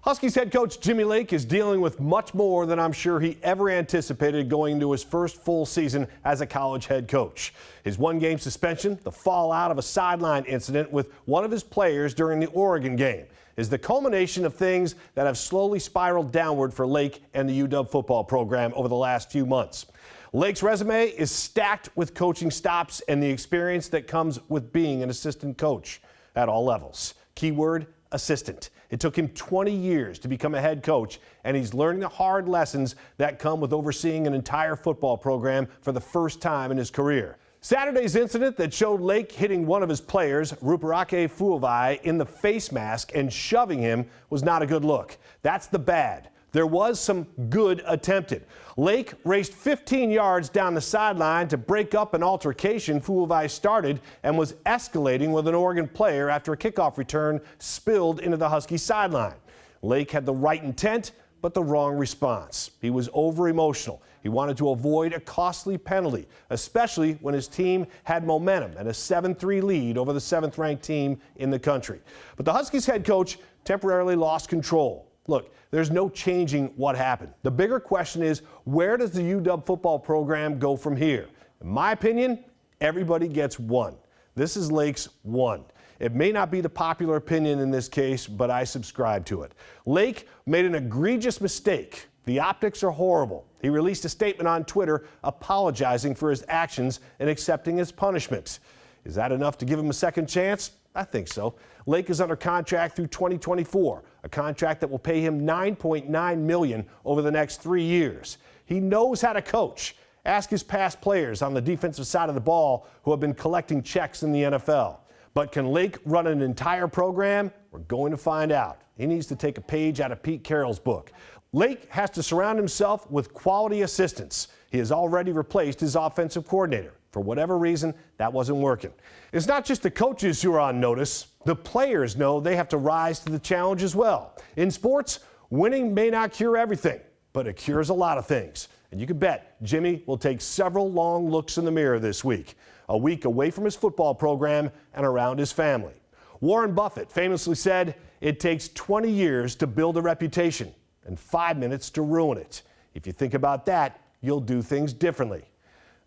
Huskies head coach Jimmy Lake is dealing with much more than I'm sure he ever anticipated going into his first full season as a college head coach. His one-game suspension, the fallout of a sideline incident with one of his players during the Oregon game, is the culmination of things that have slowly spiraled downward for Lake and the UW football program over the last few months. Lake's resume is stacked with coaching stops and the experience that comes with being an assistant coach at all levels. Keyword, assistant. It took him 20 years to become a head coach, and he's learning the hard lessons that come with overseeing an entire football program for the first time in his career. Saturday's incident that showed Lake hitting one of his players, Ruperake Fuavai, in the face mask and shoving him was not a good look. That's the bad. There was some good attempted. Lake raced 15 yards down the sideline to break up an altercation Fuavai started and was escalating with an Oregon player after a kickoff return spilled into the Husky sideline. Lake had the right intent, but the wrong response. He was over-emotional. He wanted to avoid a costly penalty, especially when his team had momentum and a 7-3 lead over the 7th-ranked team in the country. But the Huskies head coach temporarily lost control. Look, there's no changing what happened. The bigger question is, where does the UW football program go from here? In my opinion, everybody gets one. This is Lake's one. It may not be the popular opinion in this case, but I subscribe to it. Lake made an egregious mistake. The optics are horrible. He released a statement on Twitter apologizing for his actions and accepting his punishment. Is that enough to give him a second chance? I think so. Lake is under contract through 2024, a contract that will pay him $9.9 million over the next 3 years. He knows how to coach. Ask his past players on the defensive side of the ball who have been collecting checks in the NFL. But can Lake run an entire program? We're going to find out. He needs to take a page out of Pete Carroll's book. Lake has to surround himself with quality assistants. He has already replaced his offensive coordinator. For whatever reason, that wasn't working. It's not just the coaches who are on notice. The players know they have to rise to the challenge as well. In sports, winning may not cure everything, but it cures a lot of things. And you can bet Jimmy will take several long looks in the mirror this week, a week away from his football program and around his family. Warren Buffett famously said, "It takes 20 years to build a reputation and 5 minutes to ruin it. If you think about that, you'll do things differently."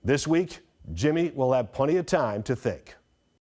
This week, Jimmy will have plenty of time to think.